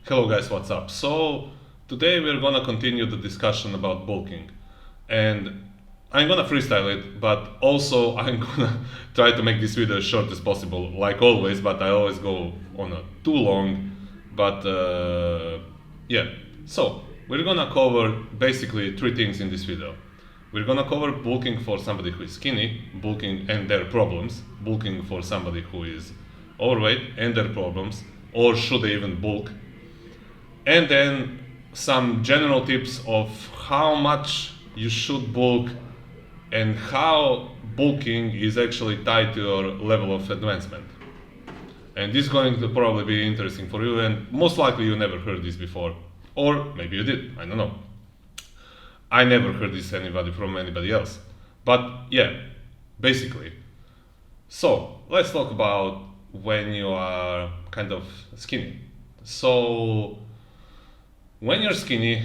Hello guys, what's up? So today we're gonna continue the discussion about bulking, and I'm gonna freestyle it, but also I'm gonna try to make this video as short as possible, like always. But I always go on a too long. But yeah, so we're gonna cover basically three things in this video. We're gonna cover bulking for somebody who is skinny, bulking and their problems, bulking for somebody who is overweight and their problems, or should they even bulk, and then some general tips of how much you should bulk and how bulking is actually tied to your level of advancement. And this is going to probably be interesting for you, and most likely you never heard this before, or maybe you did, I don't know. I never heard this from anybody else. But yeah, basically. So let's talk about when you are kind of skinny. So when you're skinny,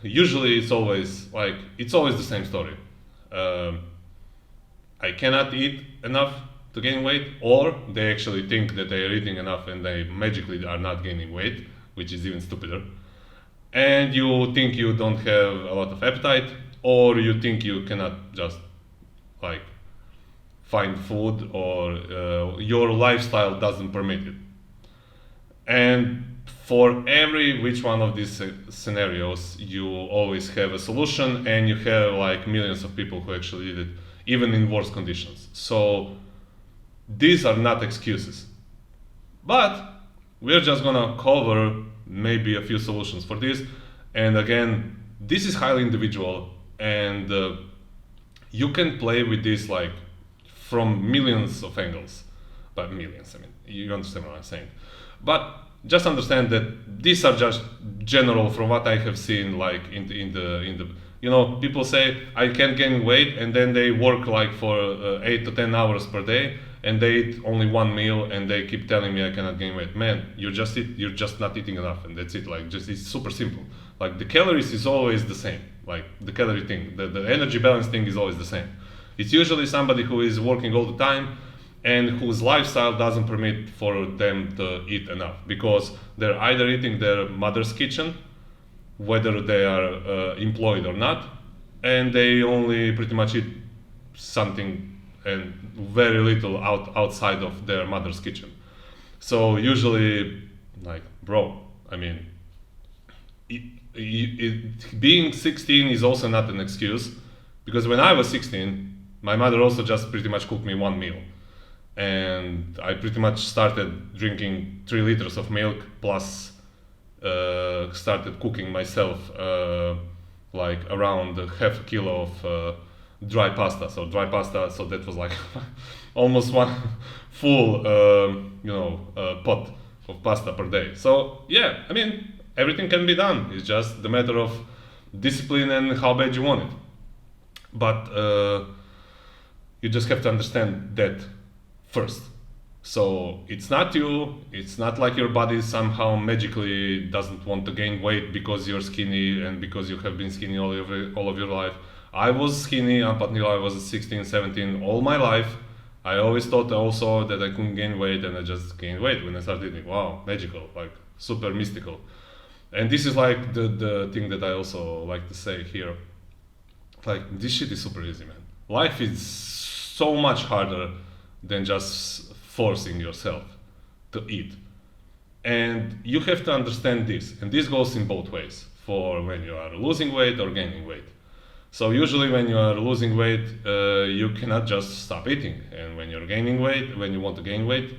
usually it's always the same story. I cannot eat enough to gain weight, or they actually think that they are eating enough and they magically are not gaining weight, which is even stupider. And you think you don't have a lot of appetite, or you think you cannot just find food, or your lifestyle doesn't permit it. And for every which one of these scenarios, you always have a solution, and you have millions of people who actually did it, even in worse conditions. So these are not excuses, but we're just gonna cover maybe a few solutions for this. And again, this is highly individual, and you can play with this from millions of angles. But millions, I mean, you understand what I'm saying. But just understand that these are just general from what I have seen, in the people say I can't gain weight, and then they work for 8 to 10 hours per day, and they eat only one meal, and they keep telling me I cannot gain weight. Man, you're just not eating enough, and that's it. It's super simple. The calories is always the same. The calorie thing, the energy balance thing is always the same. It's usually somebody who is working all the time and whose lifestyle doesn't permit for them to eat enough, because they're either eating their mother's kitchen, whether they are employed or not, and they only pretty much eat something and very little outside of their mother's kitchen. So usually, bro, I mean, being 16 is also not an excuse, because when I was 16, my mother also just pretty much cooked me one meal, and I pretty much started drinking 3 liters of milk, plus started cooking myself around half a kilo of dry pasta. So that was almost one full pot of pasta per day. So yeah, I mean, everything can be done. It's just the matter of discipline and how bad you want it. But you just have to understand that first. So it's not you, it's not like your body somehow magically doesn't want to gain weight because you're skinny and because you have been skinny all of your life. I was skinny up until I was 16, 17, all my life. I always thought also that I couldn't gain weight, and I just gained weight when I started eating. Wow, magical, super mystical. And this is the thing that I also like to say here. This shit is super easy, man. Life is so much harder than just forcing yourself to eat. And you have to understand this. And this goes in both ways, for when you are losing weight or gaining weight. So usually when you are losing weight, you cannot just stop eating. And when you're gaining weight, when you want to gain weight,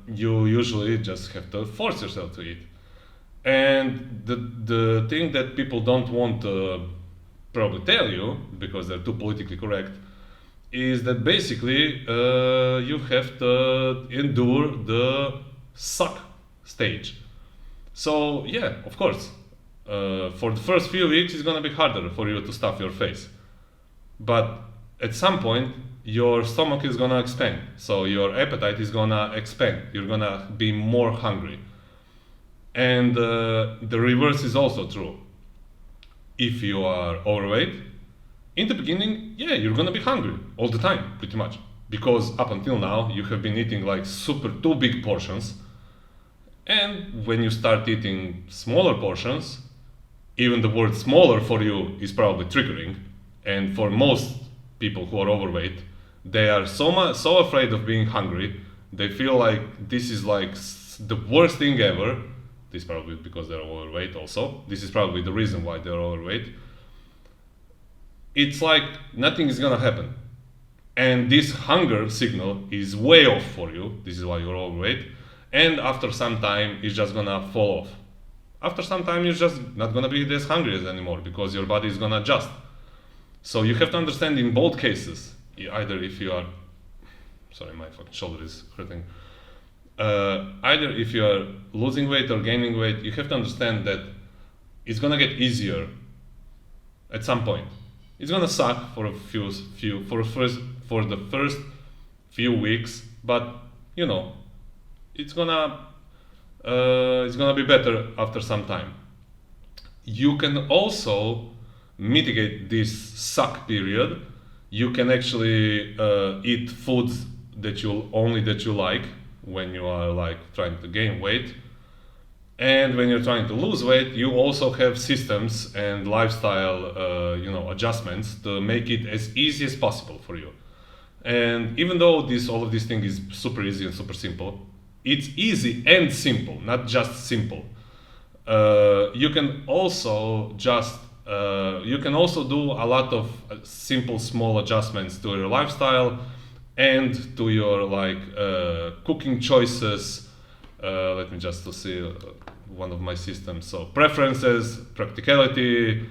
you usually just have to force yourself to eat. And the thing that people don't want to probably tell you, because they're too politically correct, is that basically you have to endure the suck stage. So yeah, of course, for the first few weeks it's gonna be harder for you to stuff your face, but at some point your stomach is gonna expand, so your appetite is gonna expand. You're gonna be more hungry, and the reverse is also true. If you are overweight, in the beginning, yeah, you're gonna be hungry all the time, pretty much, because up until now you have been eating super 2 big portions, And when you start eating smaller portions, even the word smaller for you is probably triggering. And for most people who are overweight, they are so afraid of being hungry. They feel like this is like the worst thing ever. This is probably because they're overweight also. This is probably the reason why they're overweight. It's like nothing is gonna happen. And this hunger signal is way off for you. This is why you're overweight. And after some time, it's just gonna fall off. After some time, you're just not gonna be this hungry anymore because your body is gonna adjust. So you have to understand in both cases, either if you are, sorry, my fucking shoulder is hurting. Either if you are losing weight or gaining weight, you have to understand that it's gonna get easier at some point. It's gonna suck for the first few weeks, but you know, it's gonna be better after some time. You can also mitigate this suck period. You can actually eat foods that you like when you are like trying to gain weight, and when you're trying to lose weight, you also have systems and lifestyle adjustments to make it as easy as possible for you. And even though all of this thing is super easy and super simple, it's easy and simple, not just simple. You can also do a lot of simple small adjustments to your lifestyle and to your cooking choices. Let me just to see one of my systems. So preferences, practicality.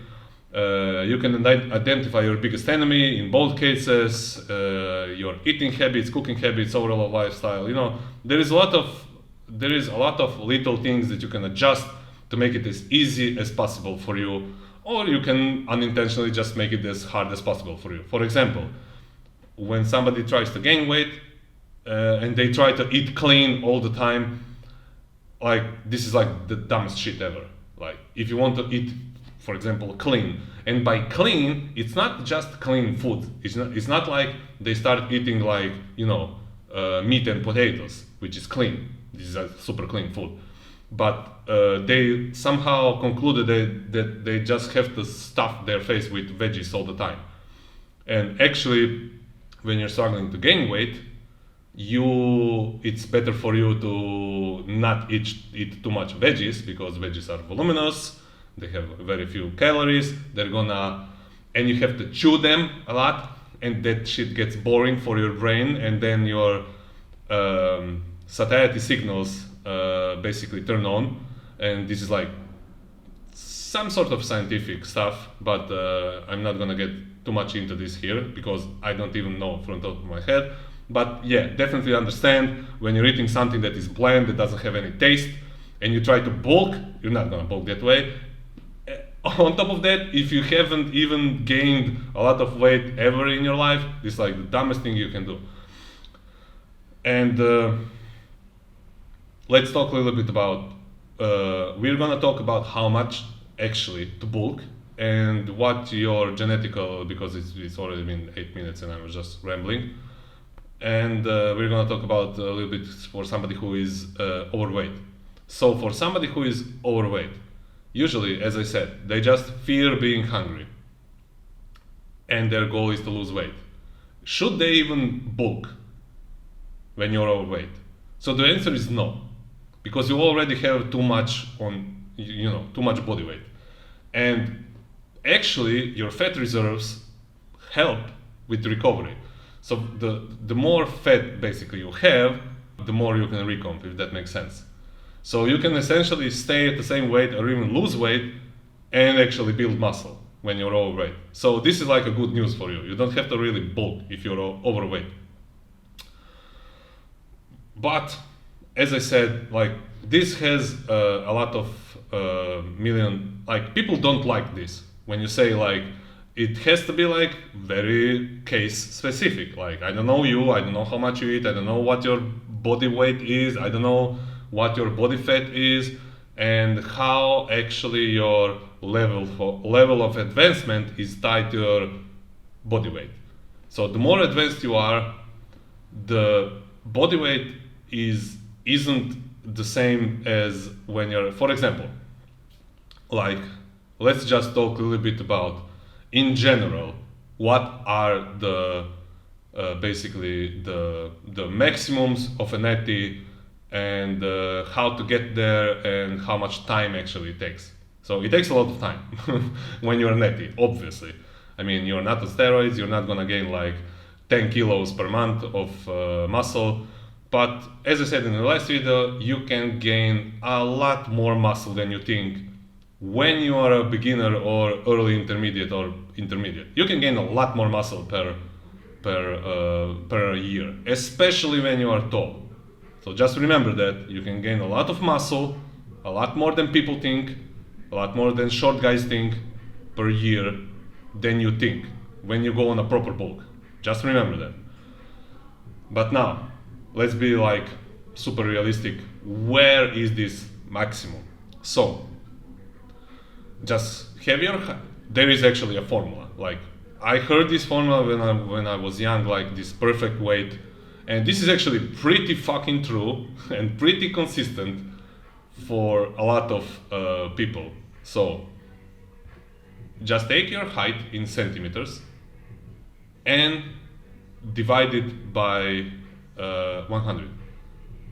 You can identify your biggest enemy in both cases. Your eating habits, cooking habits, overall lifestyle. You know, there is a lot of little things that you can adjust to make it as easy as possible for you, or you can unintentionally just make it as hard as possible for you. For example, when somebody tries to gain weight and they try to eat clean all the time, like this is like the dumbest shit ever. Like if you want to eat, for example, clean, and by clean, it's not just clean food. It's not like they start eating like meat and potatoes, which is clean. This is a super clean food. But they somehow concluded that they just have to stuff their face with veggies all the time. And actually, when you're struggling to gain weight, it's better for you to not eat too much veggies, because veggies are voluminous, they have very few calories, and you have to chew them a lot, and that shit gets boring for your brain, and then your satiety signals basically turn on, and this is like some sort of scientific stuff, but I'm not gonna get too much into this here because I don't even know from the top of my head. But yeah, definitely understand when you're eating something that is bland, that doesn't have any taste, and you try to bulk, you're not gonna bulk that way. On top of that, if you haven't even gained a lot of weight ever in your life, it's like the dumbest thing you can do. And let's talk a little bit about, we're gonna talk about how much actually to bulk and what your genetical, because it's already been 8 minutes and I was just rambling. And we're gonna talk about a little bit for somebody who is overweight. So for somebody who is overweight, usually, as I said, they just fear being hungry and their goal is to lose weight. Should they even bulk when you're overweight? So the answer is no, because you already have too much body weight. And actually, your fat reserves help with recovery. So the more fat basically you have, the more you can recomp, if that makes sense. So you can essentially stay at the same weight or even lose weight and actually build muscle when you're overweight. So this is like a good news for you. You don't have to really bulk if you're overweight. But as I said, like this has a lot of people don't like this. When you say like, it has to be like very case specific. Like, I don't know you, I don't know how much you eat, I don't know what your body weight is, I don't know what your body fat is, and how actually your level of advancement is tied to your body weight. So the more advanced you are, the body weight isn't the same as when you're, for example, like, let's just talk a little bit about, in general, what are the basically the maximums of a netty, and how to get there, and how much time actually it takes. So it takes a lot of time when you're netty, obviously. I mean, you're not on steroids, you're not gonna gain like 10 kilos per month of muscle. But as I said in the last video, you can gain a lot more muscle than you think when you are a beginner or early intermediate or intermediate. You can gain a lot more muscle per year, especially when you are tall. So just remember that you can gain a lot of muscle, a lot more than people think, a lot more than short guys think per year than you think when you go on a proper bulk. Just remember that. But now, let's be like super realistic. Where is this maximum? So, just have your, there is actually a formula. Like, I heard this formula when I was young, like this perfect weight, and this is actually pretty fucking true and pretty consistent for a lot of people. So, just take your height in centimeters and divide it by 100.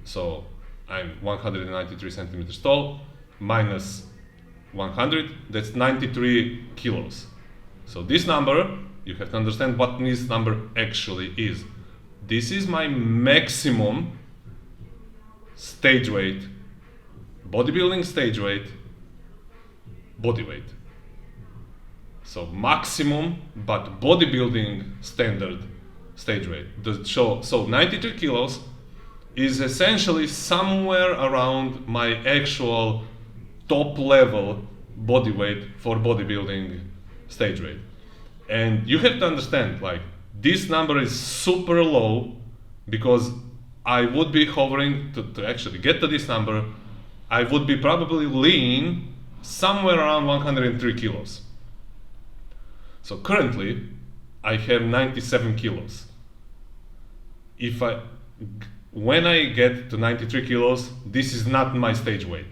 So I'm 193 centimeters tall, minus 100, that's 93 kilos. So this number, you have to understand what this number actually is. This is my maximum stage weight, bodybuilding stage weight, body weight. So maximum, but bodybuilding standard stage weight. So 93 kilos is essentially somewhere around my actual top level body weight for bodybuilding stage weight. And you have to understand, like, this number is super low because I would be hovering to actually get to this number. I would be probably lean somewhere around 103 kilos. So currently, I have 97 kilos. When I get to 93 kilos, this is not my stage weight.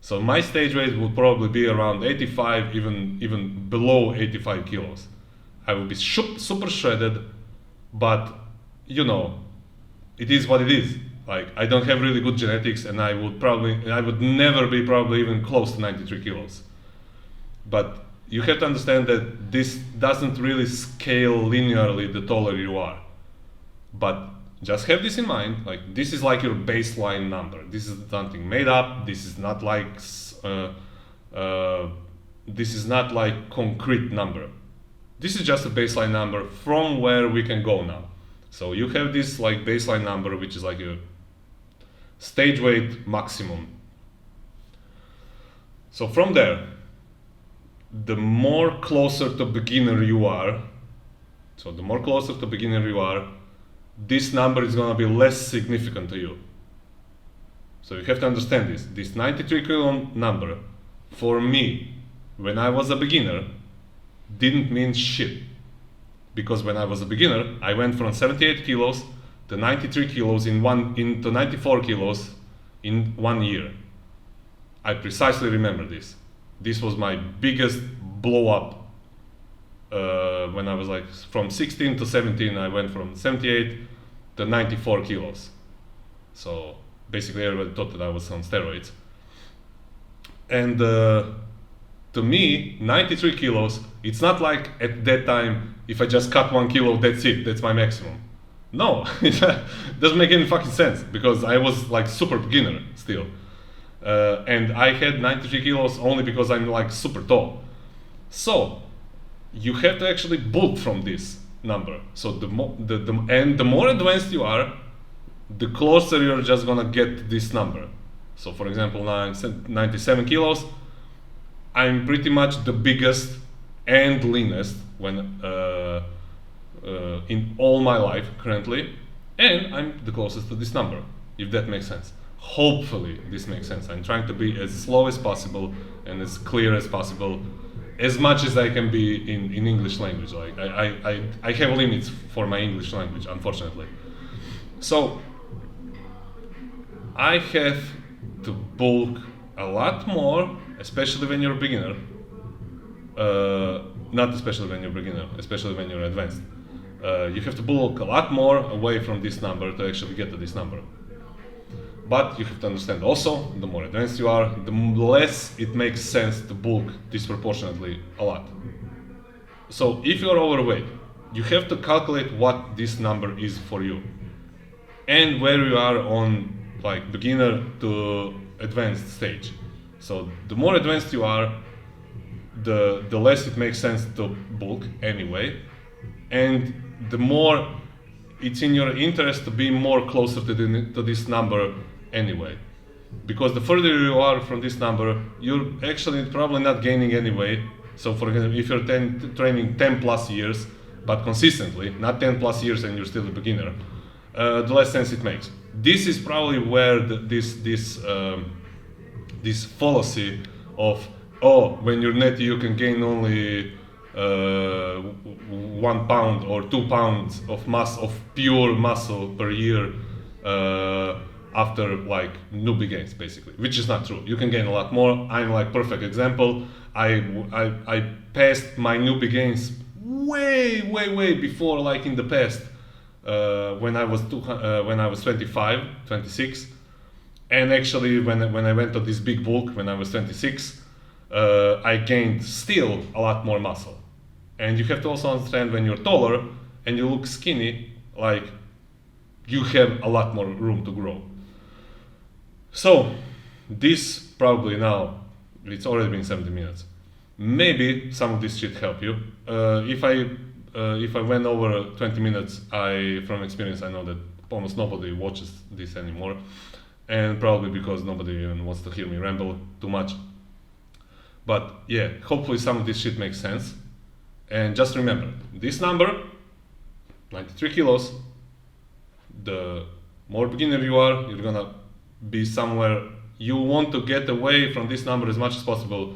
So my stage weight would probably be around 85, even below 85 kilos. I will be super shredded, but you know, it is what it is. Like, I don't have really good genetics, and I would never be probably even close to 93 kilos. But you have to understand that this doesn't really scale linearly the taller you are. But just have this in mind, like, this is like your baseline number. This is something made up. This is not like concrete number. This is just a baseline number from where we can go now. So you have this like baseline number, which is like your stage weight maximum. So from there, the more closer to beginner you are, this number is gonna be less significant to you. So you have to understand this. This 93 kilo number, for me, when I was a beginner, didn't mean shit. Because when I was a beginner, I went from 78 kilos to 93 kilos to 94 kilos in 1 year. I precisely remember this. This was my biggest blow up. When I was like from 16 to 17, I went from 78 to 94 kilos. So basically everybody thought that I was on steroids. And to me, 93 kilos, it's not like at that time, if I just cut 1 kilo, that's it, that's my maximum. No, it doesn't make any fucking sense, because I was like super beginner still. And I had 93 kilos only because I'm like super tall. So you have to actually bulk from this number. So the more advanced you are, the closer you're just gonna get to this number. So for example, now I'm 97 kilos. I'm pretty much the biggest and leanest in all my life currently, and I'm the closest to this number, if that makes sense. Hopefully this makes sense. I'm trying to be as slow as possible and as clear as possible, as much as I can be in English language. Like I have limits for my English language, unfortunately. So I have to bulk a lot more, especially when you're a beginner. Not especially when you're a beginner, especially when you're advanced. You have to bulk a lot more away from this number to actually get to this number. But you have to understand also, the more advanced you are, the less it makes sense to bulk disproportionately a lot. So if you're overweight, you have to calculate what this number is for you and where you are on like beginner to advanced stage. So the more advanced you are, the less it makes sense to bulk anyway, and the more it's in your interest to be more closer to this number anyway. Because the further you are from this number, you're actually probably not gaining anyway. So for example, if you're training 10 plus years, but consistently, not 10 plus years and you're still a beginner, the less sense it makes. This is probably where this fallacy of, oh, when you're netty you can gain only 1 pound or 2 pounds of pure muscle per year after like newbie gains, basically, which is not true. You can gain a lot more. I'm like perfect example. I passed my newbie gains way before, like in the past, when I was 25, 26, and actually when I went to this big bulk when I was 26, I gained still a lot more muscle. And you have to also understand, when you're taller and you look skinny, like you have a lot more room to grow. So this probably now, it's already been 70 minutes. Maybe some of this should help you. If I went over 20 minutes, from experience, I know that almost nobody watches this anymore, and probably because nobody even wants to hear me ramble too much. But yeah, hopefully some of this shit makes sense. And just remember, this number, 93 kilos, the more beginner you are, you're gonna be somewhere, you want to get away from this number as much as possible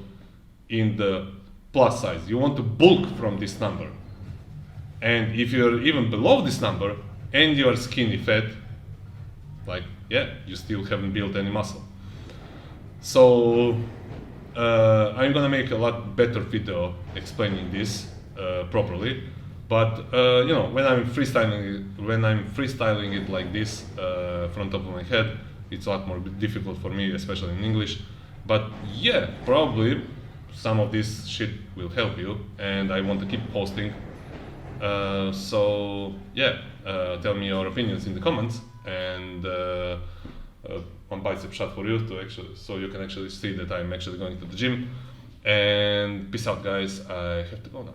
in the plus size. You want to bulk from this number. And if you're even below this number and you're skinny fat, like, yeah, you still haven't built any muscle. So I'm gonna make a lot better video explaining this properly. But you know, when I'm freestyling it like this from top of my head, it's a lot more difficult for me, especially in English. But yeah, probably some of this shit will help you, and I want to keep posting. So yeah, tell me your opinions in the comments, and one bicep shot for you so you can actually see that I'm actually going to the gym. And peace out, guys. I have to go now.